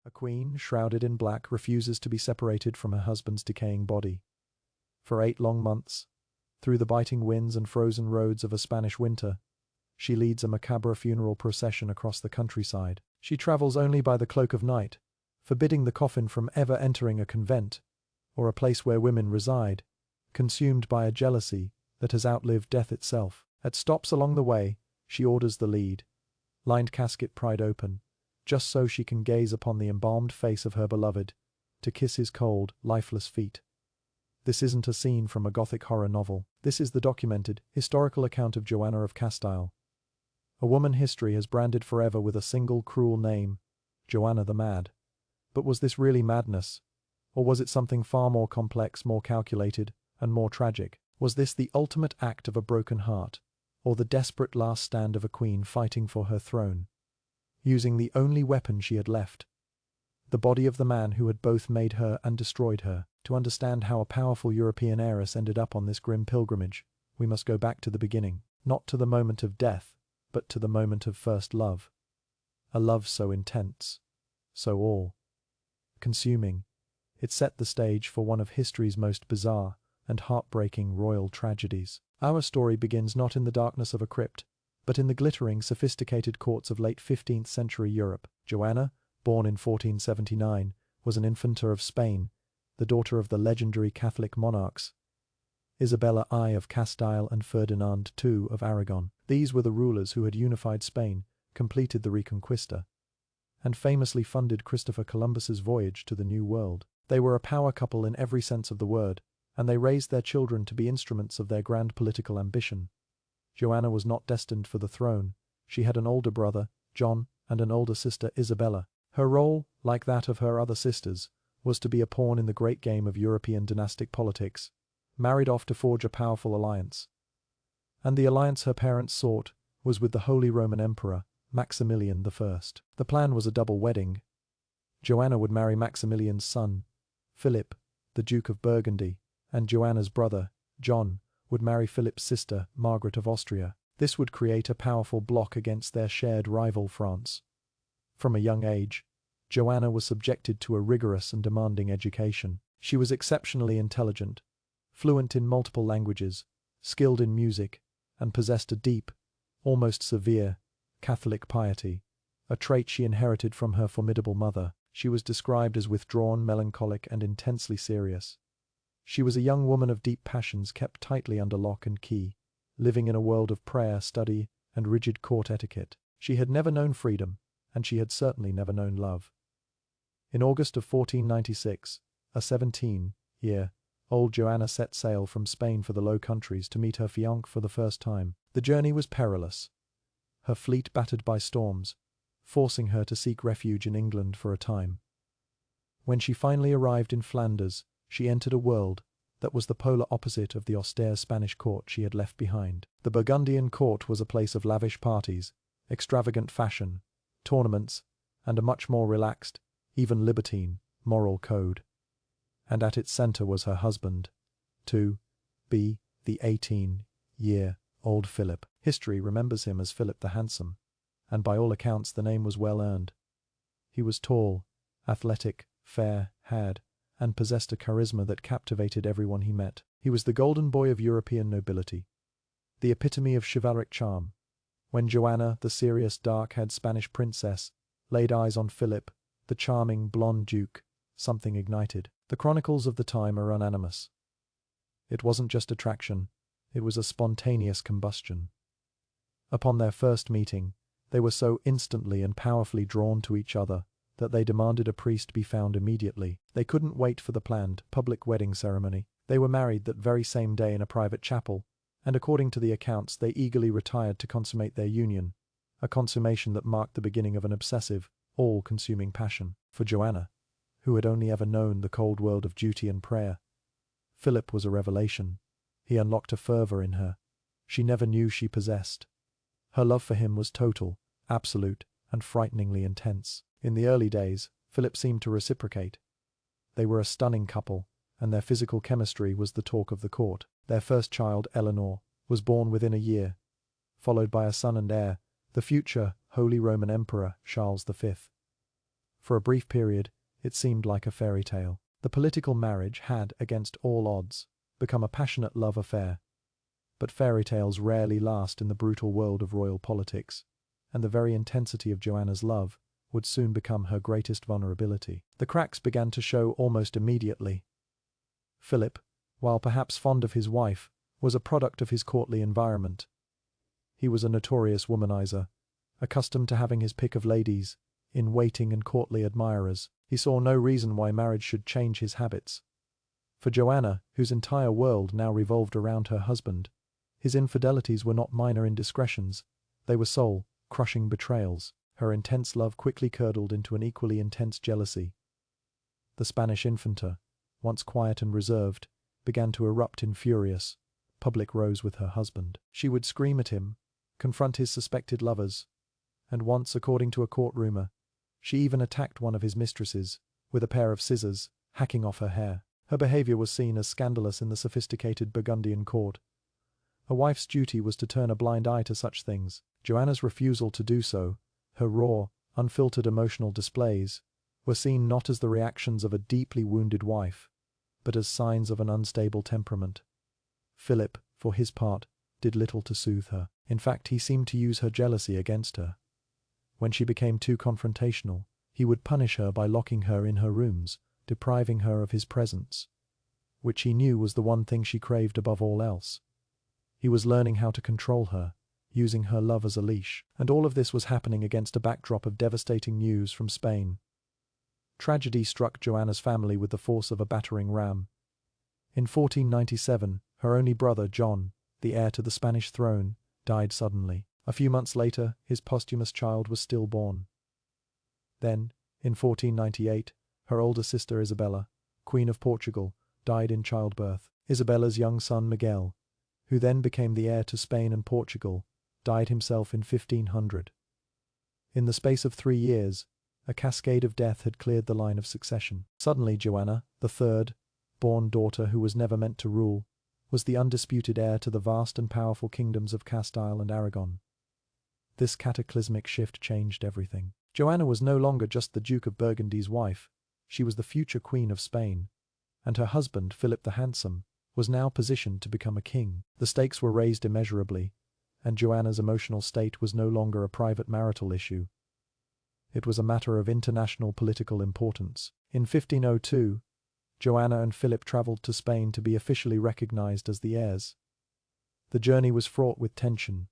A queen, shrouded in black, refuses to be separated from her husband's decaying body. For 8 long months, through the biting winds and frozen roads of a Spanish winter, she leads a macabre funeral procession across the countryside. She travels only by the cloak of night, forbidding the coffin from ever entering a convent, or a place where women reside, consumed by a jealousy that has outlived death itself. At stops along the way, she orders the lined casket pried open, just so she can gaze upon the embalmed face of her beloved, to kiss his cold, lifeless feet. This isn't a scene from a Gothic horror novel. This is the documented, historical account of Joanna of Castile. A woman history has branded forever with a single cruel name, Joanna the Mad. But was this really madness? Or was it something far more complex, more calculated, and more tragic? Was this the ultimate act of a broken heart, or the desperate last stand of a queen fighting for her throne, using the only weapon she had left, the body of the man who had both made her and destroyed her? To understand how a powerful European heiress ended up on this grim pilgrimage, we must go back to the beginning, not to the moment of death, but to the moment of first love. A love so intense, so all-consuming, it set the stage for one of history's most bizarre and heartbreaking royal tragedies. Our story begins not in the darkness of a crypt, but in the glittering, sophisticated courts of late 15th century Europe. Joanna, born in 1479, was an infanta of Spain, the daughter of the legendary Catholic monarchs Isabella I of Castile and Ferdinand II of Aragon. These were the rulers who had unified Spain, completed the Reconquista, and famously funded Christopher Columbus's voyage to the New World. They were a power couple in every sense of the word, and they raised their children to be instruments of their grand political ambition. Joanna was not destined for the throne. She had an older brother, John, and an older sister, Isabella. Her role, like that of her other sisters, was to be a pawn in the great game of European dynastic politics, married off to forge a powerful alliance. And the alliance her parents sought was with the Holy Roman Emperor, Maximilian I. The plan was a double wedding. Joanna would marry Maximilian's son, Philip, the Duke of Burgundy, and Joanna's brother, John, would marry Philip's sister, Margaret of Austria. This would create a powerful bloc against their shared rival France. From a young age, Joanna was subjected to a rigorous and demanding education. She was exceptionally intelligent, fluent in multiple languages, skilled in music, and possessed a deep, almost severe, Catholic piety, a trait she inherited from her formidable mother. She was described as withdrawn, melancholic, and intensely serious. She was a young woman of deep passions kept tightly under lock and key, living in a world of prayer, study, and rigid court etiquette. She had never known freedom, and she had certainly never known love. In August of 1496, a 17-year-old Joanna set sail from Spain for the Low Countries to meet her fiancé for the first time. The journey was perilous, her fleet battered by storms, forcing her to seek refuge in England for a time. When she finally arrived in Flanders, she entered a world that was the polar opposite of the austere Spanish court she had left behind. The Burgundian court was a place of lavish parties, extravagant fashion, tournaments, and a much more relaxed, even libertine, moral code. And at its center was her husband, to be the 18-year-old Philip. History remembers him as Philip the Handsome, and by all accounts the name was well earned. He was tall, athletic, fair-haired, and possessed a charisma that captivated everyone he met. He was the golden boy of European nobility, the epitome of chivalric charm. When Joanna, the serious, dark-haired Spanish princess, laid eyes on Philip, the charming, blonde duke, something ignited. The chronicles of the time are unanimous. It wasn't just attraction, it was a spontaneous combustion. Upon their first meeting, they were so instantly and powerfully drawn to each other that they demanded a priest be found immediately. They couldn't wait for the planned, public wedding ceremony. They were married that very same day in a private chapel, and according to the accounts they eagerly retired to consummate their union, a consummation that marked the beginning of an obsessive, all-consuming passion. For Joanna, who had only ever known the cold world of duty and prayer, Philip was a revelation. He unlocked a fervor in her she never knew she possessed. Her love for him was total, absolute, and frighteningly intense. In the early days, Philip seemed to reciprocate. They were a stunning couple, and their physical chemistry was the talk of the court. Their first child, Eleanor, was born within a year, followed by a son and heir, the future Holy Roman Emperor Charles V. For a brief period, it seemed like a fairy tale. The political marriage had, against all odds, become a passionate love affair. But fairy tales rarely last in the brutal world of royal politics, and the very intensity of Joanna's love would soon become her greatest vulnerability. The cracks began to show almost immediately. Philip, while perhaps fond of his wife, was a product of his courtly environment. He was a notorious womanizer, accustomed to having his pick of ladies, in waiting and courtly admirers. He saw no reason why marriage should change his habits. For Joanna, whose entire world now revolved around her husband, his infidelities were not minor indiscretions, they were soul-crushing betrayals. Her intense love quickly curdled into an equally intense jealousy. The Spanish infanta, once quiet and reserved, began to erupt in furious, public rows with her husband. She would scream at him, confront his suspected lovers, and once, according to a court rumor, she even attacked one of his mistresses, with a pair of scissors, hacking off her hair. Her behavior was seen as scandalous in the sophisticated Burgundian court. A wife's duty was to turn a blind eye to such things. Joanna's refusal to do so, her raw, unfiltered emotional displays, were seen not as the reactions of a deeply wounded wife, but as signs of an unstable temperament. Philip, for his part, did little to soothe her. In fact, he seemed to use her jealousy against her. When she became too confrontational, he would punish her by locking her in her rooms, depriving her of his presence, which he knew was the one thing she craved above all else. He was learning how to control her, using her love as a leash, and all of this was happening against a backdrop of devastating news from Spain. Tragedy struck Joanna's family with the force of a battering ram. In 1497, her only brother John, the heir to the Spanish throne, died suddenly. A few months later, his posthumous child was stillborn. Then, in 1498, her older sister Isabella, Queen of Portugal, died in childbirth. Isabella's young son Miguel, who then became the heir to Spain and Portugal, died himself in 1500. In the space of 3 years, a cascade of death had cleared the line of succession. Suddenly Joanna, the third, born daughter who was never meant to rule, was the undisputed heir to the vast and powerful kingdoms of Castile and Aragon. This cataclysmic shift changed everything. Joanna was no longer just the Duke of Burgundy's wife, she was the future Queen of Spain, and her husband, Philip the Handsome, was now positioned to become a king. The stakes were raised immeasurably, and Joanna's emotional state was no longer a private marital issue. It was a matter of international political importance. In 1502, Joanna and Philip travelled to Spain to be officially recognized as the heirs. The journey was fraught with tension.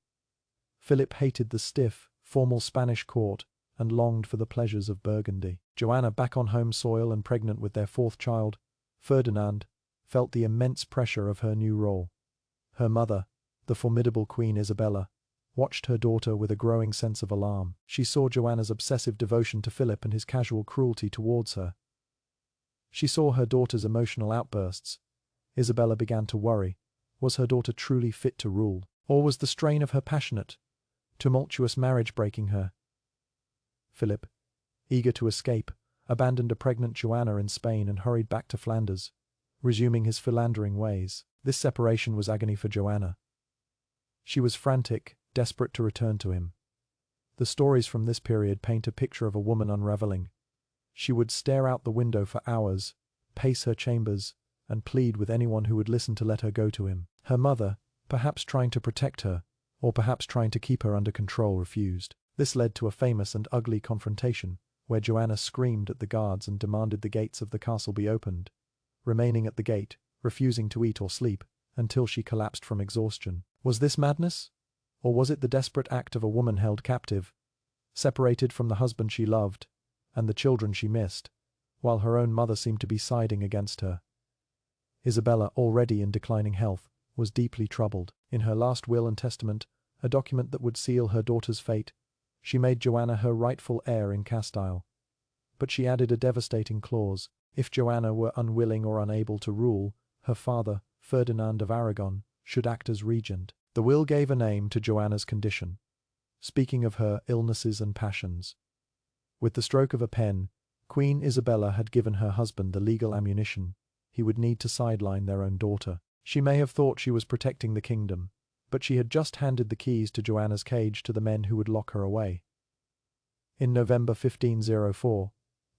Philip hated the stiff, formal Spanish court and longed for the pleasures of Burgundy. Joanna, back on home soil and pregnant with their fourth child, Ferdinand, felt the immense pressure of her new role. Her mother, the formidable Queen Isabella, watched her daughter with a growing sense of alarm. She saw Joanna's obsessive devotion to Philip and his casual cruelty towards her. She saw her daughter's emotional outbursts. Isabella began to worry. Was her daughter truly fit to rule? Or was the strain of her passionate, tumultuous marriage breaking her? Philip, eager to escape, abandoned a pregnant Joanna in Spain and hurried back to Flanders, resuming his philandering ways. This separation was agony for Joanna. She was frantic, desperate to return to him. The stories from this period paint a picture of a woman unraveling. She would stare out the window for hours, pace her chambers, and plead with anyone who would listen to let her go to him. Her mother, perhaps trying to protect her, or perhaps trying to keep her under control, refused. This led to a famous and ugly confrontation, where Joanna screamed at the guards and demanded the gates of the castle be opened, remaining at the gate, refusing to eat or sleep, until she collapsed from exhaustion. Was this madness? Or was it the desperate act of a woman held captive, separated from the husband she loved, and the children she missed, while her own mother seemed to be siding against her? Isabella, already in declining health, was deeply troubled. In her last will and testament, a document that would seal her daughter's fate, she made Joanna her rightful heir in Castile. But she added a devastating clause: if Joanna were unwilling or unable to rule, her father, Ferdinand of Aragon, should act as regent. The will gave a name to Joanna's condition, speaking of her illnesses and passions. With the stroke of a pen, Queen Isabella had given her husband the legal ammunition he would need to sideline their own daughter. She may have thought she was protecting the kingdom, but she had just handed the keys to Joanna's cage to the men who would lock her away. In November 1504,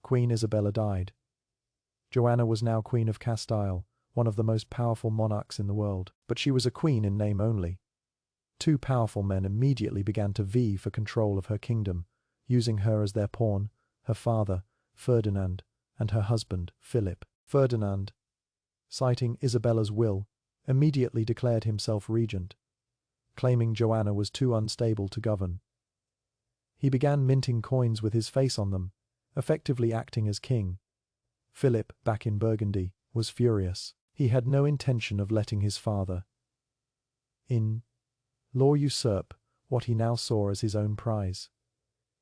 Queen Isabella died. Joanna was now Queen of Castile, one of the most powerful monarchs in the world, but she was a queen in name only. Two powerful men immediately began to vie for control of her kingdom, using her as their pawn, her father, Ferdinand, and her husband, Philip. Ferdinand, citing Isabella's will, immediately declared himself regent, claiming Joanna was too unstable to govern. He began minting coins with his face on them, effectively acting as king. Philip, back in Burgundy, was furious. He had no intention of letting his father-in-law usurp what he now saw as his own prize.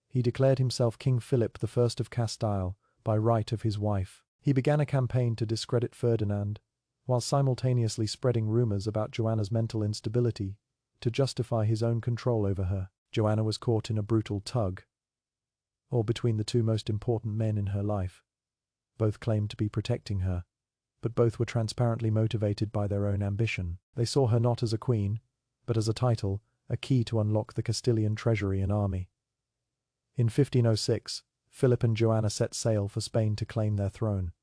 He declared himself King Philip I of Castile by right of his wife. He began a campaign to discredit Ferdinand, while simultaneously spreading rumors about Joanna's mental instability to justify his own control over her. Joanna was caught in a brutal tug-or between the two most important men in her life. Both claimed to be protecting her, but both were transparently motivated by their own ambition. They saw her not as a queen, but as a title, a key to unlock the Castilian treasury and army. In 1506, Philip and Joanna set sail for Spain to claim their throne.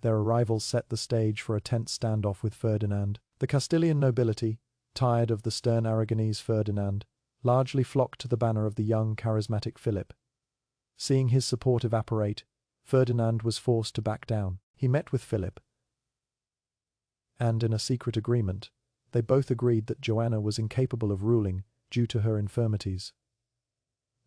Their arrival set the stage for a tense standoff with Ferdinand. The Castilian nobility, tired of the stern Aragonese Ferdinand, largely flocked to the banner of the young, charismatic Philip. Seeing his support evaporate, Ferdinand was forced to back down. He met with Philip, and in a secret agreement, they both agreed that Joanna was incapable of ruling due to her infirmities.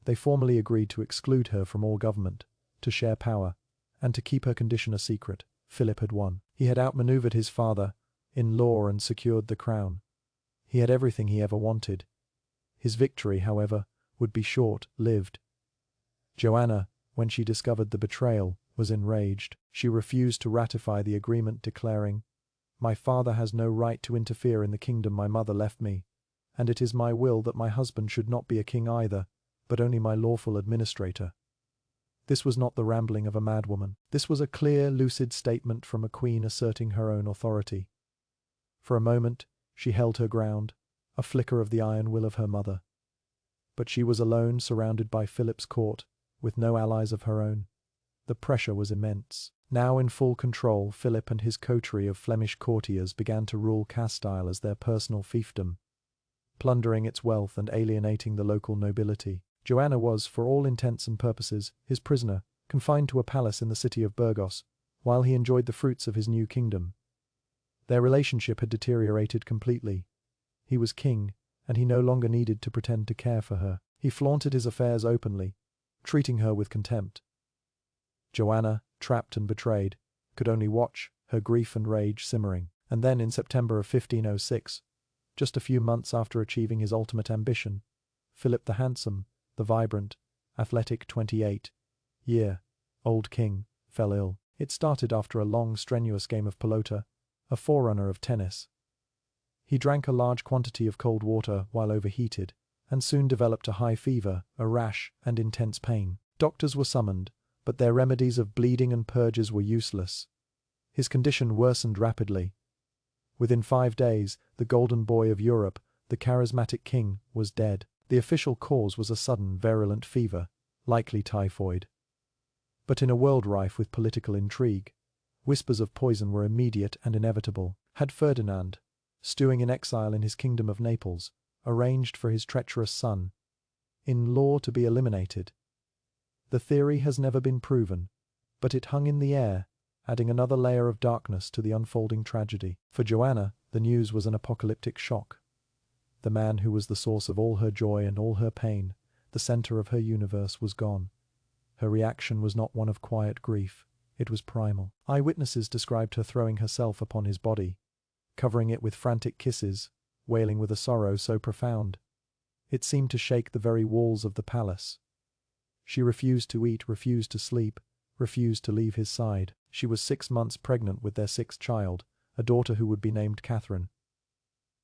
They formally agreed to exclude her from all government, to share power, and to keep her condition a secret. Philip had won. He had outmaneuvered his father-in-law and secured the crown. He had everything he ever wanted. His victory, however, would be short-lived. Joanna, when she discovered the betrayal, was enraged. She refused to ratify the agreement, declaring, "My father has no right to interfere in the kingdom my mother left me, and it is my will that my husband should not be a king either, but only my lawful administrator." This was not the rambling of a madwoman. This was a clear, lucid statement from a queen asserting her own authority. For a moment, she held her ground, a flicker of the iron will of her mother. But she was alone, surrounded by Philip's court, with no allies of her own. The pressure was immense. Now in full control, Philip and his coterie of Flemish courtiers began to rule Castile as their personal fiefdom, plundering its wealth and alienating the local nobility. Joanna was, for all intents and purposes, his prisoner, confined to a palace in the city of Burgos, while he enjoyed the fruits of his new kingdom. Their relationship had deteriorated completely. He was king, and he no longer needed to pretend to care for her. He flaunted his affairs openly, treating her with contempt. Joanna, trapped and betrayed, could only watch, her grief and rage simmering. And then in September of 1506, just a few months after achieving his ultimate ambition, Philip the Handsome, the vibrant, athletic 28-year-old king, fell ill. It started after a long, strenuous game of pelota, a forerunner of tennis. He drank a large quantity of cold water while overheated, and soon developed a high fever, a rash, and intense pain. Doctors were summoned, but their remedies of bleeding and purges were useless. His condition worsened rapidly. Within 5 days, the golden boy of Europe, the charismatic king, was dead. The official cause was a sudden, virulent fever, likely typhoid. But in a world rife with political intrigue, whispers of poison were immediate and inevitable. Had Ferdinand, stewing in exile in his kingdom of Naples, arranged for his treacherous son-in-law to be eliminated? The theory has never been proven, but it hung in the air, adding another layer of darkness to the unfolding tragedy. For Joanna, the news was an apocalyptic shock. The man who was the source of all her joy and all her pain, the center of her universe, was gone. Her reaction was not one of quiet grief, it was primal. Eyewitnesses described her throwing herself upon his body, covering it with frantic kisses, wailing with a sorrow so profound it seemed to shake the very walls of the palace. She refused to eat, refused to sleep, refused to leave his side. She was 6 months pregnant with their 6th child, a daughter who would be named Catherine.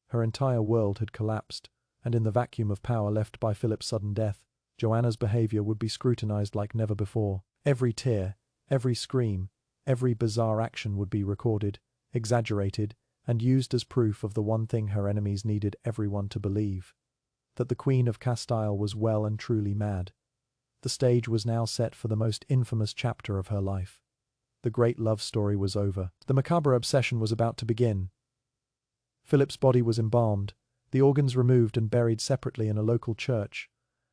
Her entire world had collapsed, and in the vacuum of power left by Philip's sudden death, Joanna's behavior would be scrutinized like never before. Every tear, every scream, every bizarre action would be recorded, exaggerated, and used as proof of the one thing her enemies needed everyone to believe: that the Queen of Castile was well and truly mad. The stage was now set for the most infamous chapter of her life. The great love story was over. The macabre obsession was about to begin. Philip's body was embalmed, the organs removed and buried separately in a local church,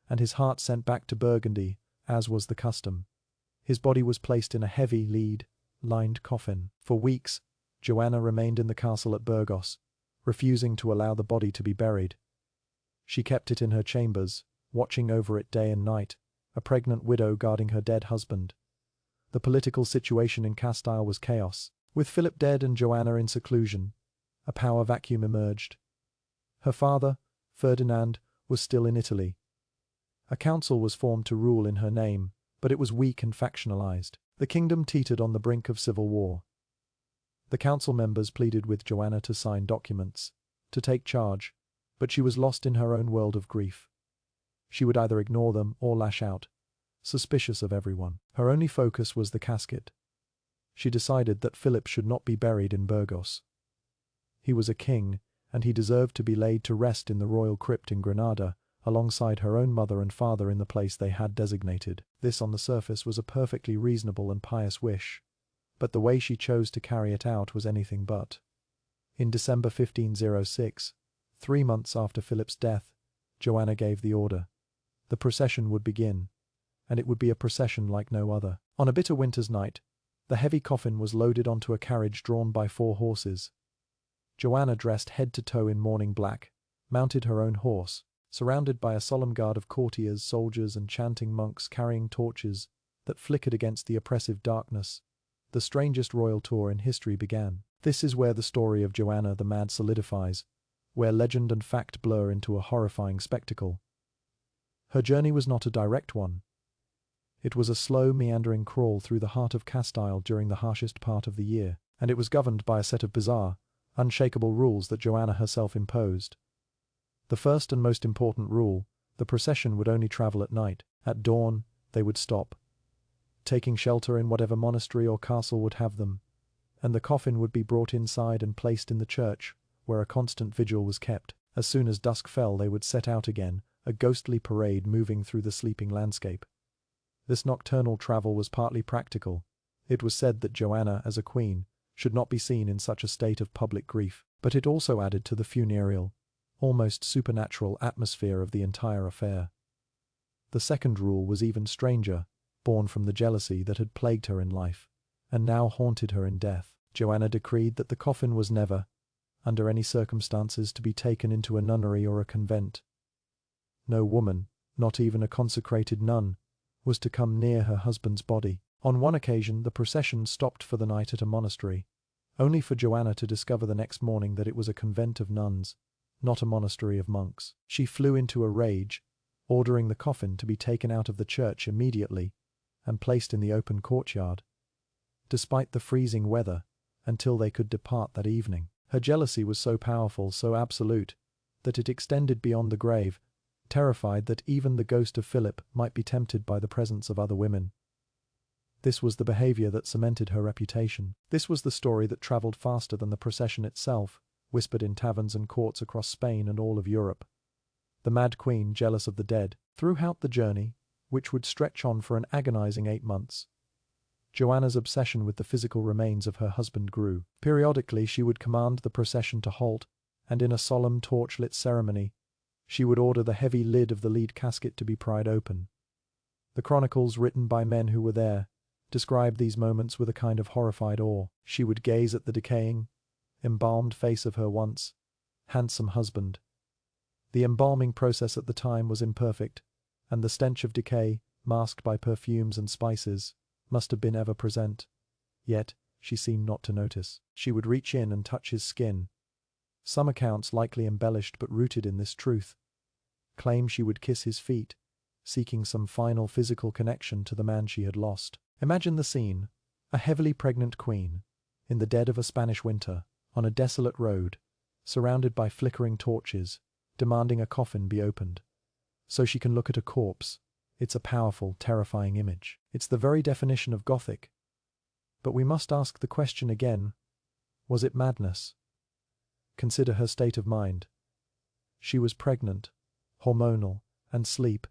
and his heart sent back to Burgundy, as was the custom. His body was placed in a heavy, lead-lined coffin. For weeks, Joanna remained in the castle at Burgos, refusing to allow the body to be buried. She kept it in her chambers, watching over it day and night, a pregnant widow guarding her dead husband. The political situation in Castile was chaos. With Philip dead and Joanna in seclusion, a power vacuum emerged. Her father, Ferdinand, was still in Italy. A council was formed to rule in her name, but it was weak and factionalized. The kingdom teetered on the brink of civil war. The council members pleaded with Joanna to sign documents, to take charge, but she was lost in her own world of grief. She would either ignore them or lash out, suspicious of everyone. Her only focus was the casket. She decided that Philip should not be buried in Burgos. He was a king, and he deserved to be laid to rest in the royal crypt in Granada, alongside her own mother and father in the place they had designated. This on the surface was a perfectly reasonable and pious wish, but the way she chose to carry it out was anything but. In December 1506, 3 months after Philip's death, Joanna gave the order. The procession would begin, and it would be a procession like no other. On a bitter winter's night, the heavy coffin was loaded onto a carriage drawn by 4 horses. Joanna, dressed head to toe in mourning black, mounted her own horse, surrounded by a solemn guard of courtiers, soldiers, and chanting monks carrying torches that flickered against the oppressive darkness. The strangest royal tour in history began. This is where the story of Joanna the Mad solidifies, where legend and fact blur into a horrifying spectacle. Her journey was not a direct one. It was a slow, meandering crawl through the heart of Castile during the harshest part of the year, and it was governed by a set of bizarre, unshakable rules that Joanna herself imposed. The first and most important rule: the procession would only travel at night. At dawn, they would stop, taking shelter in whatever monastery or castle would have them, and the coffin would be brought inside and placed in the church, where a constant vigil was kept. As soon as dusk fell, they would set out again, a ghostly parade moving through the sleeping landscape. This nocturnal travel was partly practical. It was said that Joanna, as a queen, should not be seen in such a state of public grief, but it also added to the funereal, almost supernatural atmosphere of the entire affair. The second rule was even stranger, born from the jealousy that had plagued her in life, and now haunted her in death. Joanna decreed that the coffin was never, under any circumstances, to be taken into a nunnery or a convent. No woman, not even a consecrated nun, was to come near her husband's body. On one occasion, the procession stopped for the night at a monastery, only for Joanna to discover the next morning that it was a convent of nuns, not a monastery of monks. She flew into a rage, ordering the coffin to be taken out of the church immediately and placed in the open courtyard, despite the freezing weather, until they could depart that evening. Her jealousy was so powerful, so absolute, that it extended beyond the grave, terrified that even the ghost of Philip might be tempted by the presence of other women. This was the behavior that cemented her reputation. This was the story that traveled faster than the procession itself, whispered in taverns and courts across Spain and all of Europe. The Mad Queen, jealous of the dead. Throughout the journey, which would stretch on for an agonizing 8 months, Joanna's obsession with the physical remains of her husband grew. Periodically, she would command the procession to halt, and in a solemn torch-lit ceremony, she would order the heavy lid of the lead casket to be pried open. The chronicles written by men who were there described these moments with a kind of horrified awe. She would gaze at the decaying, embalmed face of her once handsome husband. The embalming process at the time was imperfect, and the stench of decay, masked by perfumes and spices, must have been ever present. Yet, she seemed not to notice. She would reach in and touch his skin. Some accounts, likely embellished but rooted in this truth, claim she would kiss his feet, seeking some final physical connection to the man she had lost. Imagine the scene: a heavily pregnant queen, in the dead of a Spanish winter, on a desolate road, surrounded by flickering torches, demanding a coffin be opened, so she can look at a corpse. It's a powerful, terrifying image. It's the very definition of Gothic. But we must ask the question again: was it madness? Consider her state of mind. She was pregnant, hormonal, and sleep,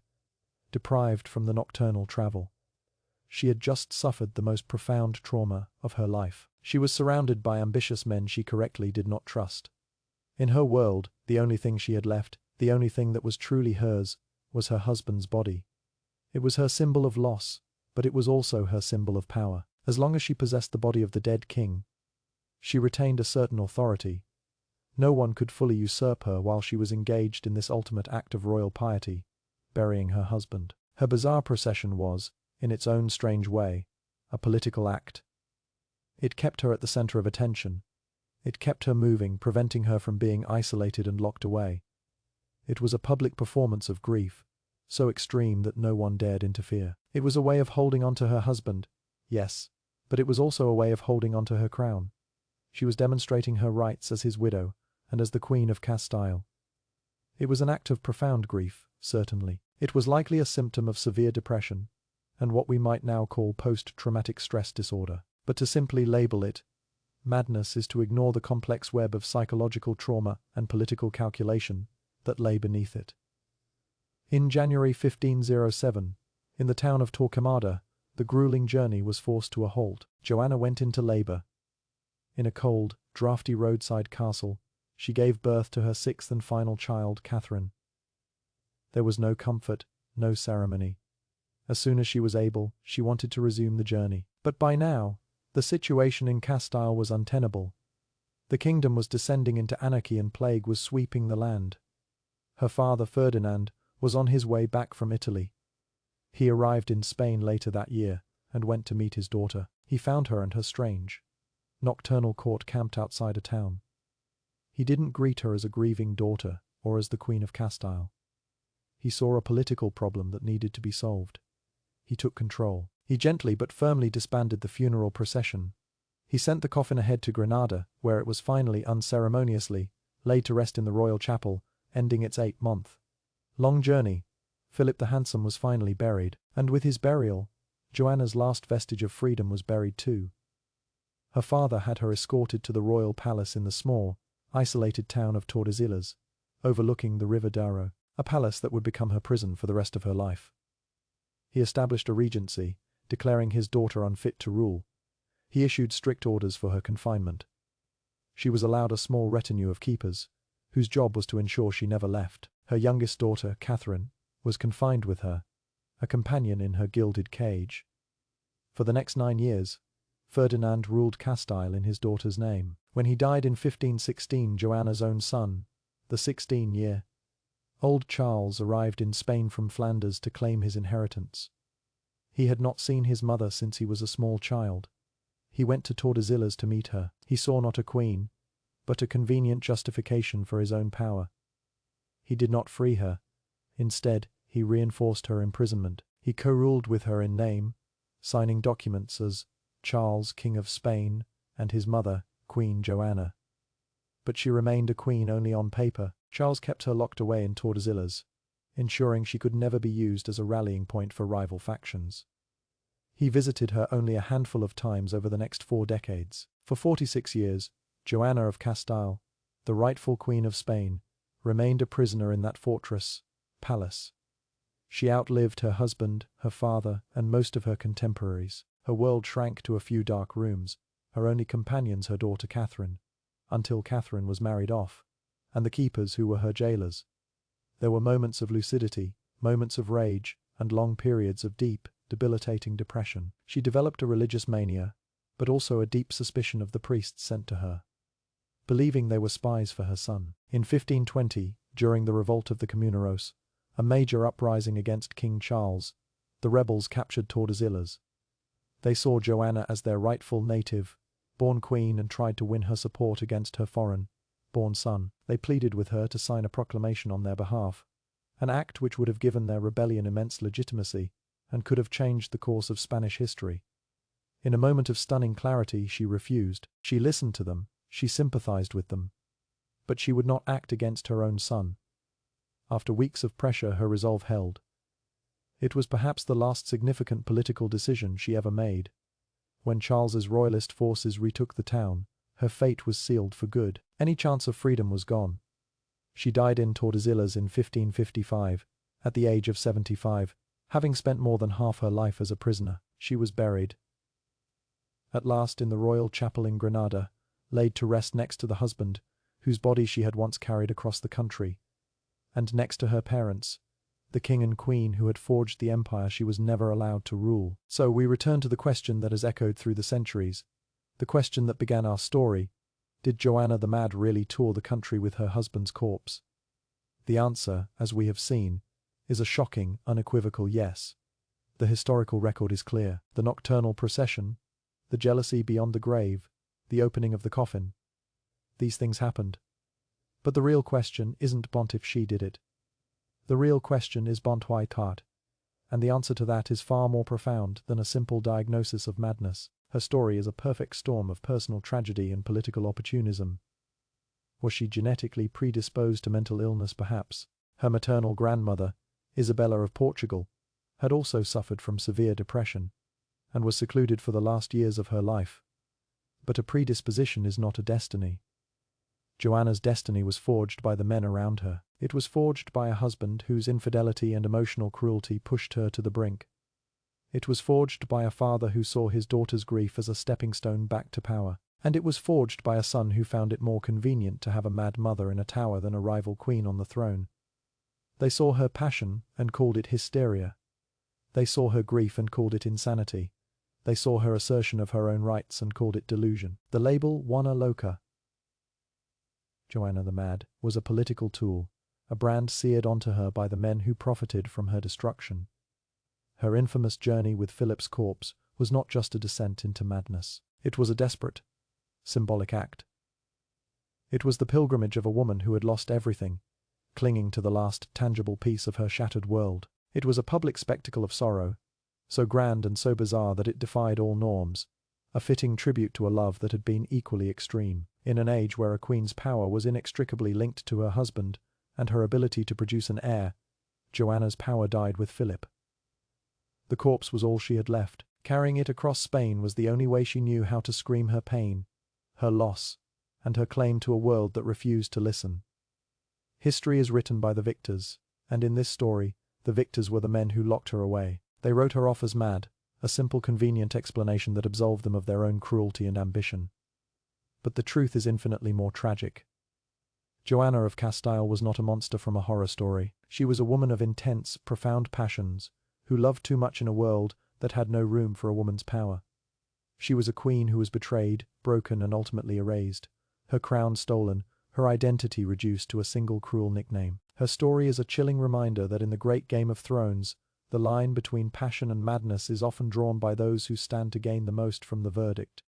deprived from the nocturnal travel. She had just suffered the most profound trauma of her life. She was surrounded by ambitious men she correctly did not trust. In her world, the only thing she had left, the only thing that was truly hers, was her husband's body. It was her symbol of loss, but it was also her symbol of power. As long as she possessed the body of the dead king, she retained a certain authority. No one could fully usurp her while she was engaged in this ultimate act of royal piety, burying her husband. Her bizarre procession was, in its own strange way, a political act. It kept her at the center of attention. It kept her moving, preventing her from being isolated and locked away. It was a public performance of grief, so extreme that no one dared interfere. It was a way of holding on to her husband, yes, but it was also a way of holding on to her crown. She was demonstrating her rights as his widow and as the Queen of Castile. It was an act of profound grief, certainly. It was likely a symptom of severe depression and what we might now call post-traumatic stress disorder. But to simply label it madness is to ignore the complex web of psychological trauma and political calculation that lay beneath it. In January 1507, in the town of Torquemada, the grueling journey was forced to a halt. Joanna went into labor. In a cold, draughty roadside castle, she gave birth to her sixth and final child, Catherine. There was no comfort, no ceremony. As soon as she was able, she wanted to resume the journey. But by now, the situation in Castile was untenable. The kingdom was descending into anarchy and plague was sweeping the land. Her father, Ferdinand, was on his way back from Italy. He arrived in Spain later that year and went to meet his daughter. He found her and her strange, nocturnal court camped outside a town. He didn't greet her as a grieving daughter or as the Queen of Castile. He saw a political problem that needed to be solved. He took control. He gently but firmly disbanded the funeral procession. He sent the coffin ahead to Granada, where it was finally unceremoniously laid to rest in the royal chapel, ending its 8-month long journey. Philip the Handsome was finally buried, and with his burial, Joanna's last vestige of freedom was buried too. Her father had her escorted to the royal palace in the small, isolated town of Tordesillas, overlooking the River Darro, a palace that would become her prison for the rest of her life. He established a regency, declaring his daughter unfit to rule. He issued strict orders for her confinement. She was allowed a small retinue of keepers, whose job was to ensure she never left. Her youngest daughter, Catherine, was confined with her, a companion in her gilded cage. For the next 9 years, Ferdinand ruled Castile in his daughter's name. When he died in 1516, Joanna's own son, the 16-year-old Charles, arrived in Spain from Flanders to claim his inheritance. He had not seen his mother since he was a small child. He went to Tordesillas to meet her. He saw not a queen, but a convenient justification for his own power. He did not free her. Instead, he reinforced her imprisonment. He co-ruled with her in name, signing documents as Charles, King of Spain, and his mother, Queen Joanna. But she remained a queen only on paper. Charles kept her locked away in Tordesillas, ensuring she could never be used as a rallying point for rival factions. He visited her only a handful of times over the next 4 decades. For 46 years, Joanna of Castile, the rightful Queen of Spain, remained a prisoner in that palace. She outlived her husband, her father, and most of her contemporaries. Her world shrank to a few dark rooms, her only companions her daughter Catherine, until Catherine was married off, and the keepers who were her jailers. There were moments of lucidity, moments of rage, and long periods of deep, debilitating depression. She developed a religious mania, but also a deep suspicion of the priests sent to her, believing they were spies for her son. In 1520, during the revolt of the Comuneros, a major uprising against King Charles, the rebels captured Tordesillas. They saw Joanna as their rightful native-born queen and tried to win her support against her foreign-born son. They pleaded with her to sign a proclamation on their behalf, an act which would have given their rebellion immense legitimacy and could have changed the course of Spanish history. In a moment of stunning clarity, she refused. She listened to them, she sympathized with them, but she would not act against her own son. After weeks of pressure, her resolve held. It was perhaps the last significant political decision she ever made. When Charles's royalist forces retook the town, her fate was sealed for good. Any chance of freedom was gone. She died in Tordesillas in 1555, at the age of 75, Having spent more than half her life as a prisoner, she was buried, at last in the royal chapel in Granada, laid to rest next to the husband, whose body she had once carried across the country, and next to her parents, the king and queen who had forged the empire she was never allowed to rule. So we return to the question that has echoed through the centuries, the question that began our story: did Joanna the Mad really tour the country with her husband's corpse? The answer, as we have seen, is a shocking, unequivocal yes. The historical record is clear. The nocturnal procession, the jealousy beyond the grave, the opening of the coffin. These things happened. But the real question isn't bont if she did it. The real question is bont why tat, and the answer to that is far more profound than a simple diagnosis of madness. Her story is a perfect storm of personal tragedy and political opportunism. Was she genetically predisposed to mental illness perhaps? Her maternal grandmother, Isabella of Portugal, had also suffered from severe depression, and was secluded for the last years of her life. But a predisposition is not a destiny. Joanna's destiny was forged by the men around her. It was forged by a husband whose infidelity and emotional cruelty pushed her to the brink. It was forged by a father who saw his daughter's grief as a stepping stone back to power. And it was forged by a son who found it more convenient to have a mad mother in a tower than a rival queen on the throne. They saw her passion and called it hysteria. They saw her grief and called it insanity. They saw her assertion of her own rights and called it delusion. The label Juana la Loca, Joanna the Mad, was a political tool, a brand seared onto her by the men who profited from her destruction. Her infamous journey with Philip's corpse was not just a descent into madness. It was a desperate, symbolic act. It was the pilgrimage of a woman who had lost everything, clinging to the last tangible piece of her shattered world. It was a public spectacle of sorrow, so grand and so bizarre that it defied all norms, a fitting tribute to a love that had been equally extreme. In an age where a queen's power was inextricably linked to her husband and her ability to produce an heir, Joanna's power died with Philip. The corpse was all she had left. Carrying it across Spain was the only way she knew how to scream her pain, her loss, and her claim to a world that refused to listen. History is written by the victors, and in this story, the victors were the men who locked her away. They wrote her off as mad, a simple convenient explanation that absolved them of their own cruelty and ambition. But the truth is infinitely more tragic. Joanna of Castile was not a monster from a horror story. She was a woman of intense, profound passions, who loved too much in a world that had no room for a woman's power. She was a queen who was betrayed, broken, and ultimately erased, her crown stolen, her identity reduced to a single cruel nickname. Her story is a chilling reminder that in the great Game of Thrones, the line between passion and madness is often drawn by those who stand to gain the most from the verdict.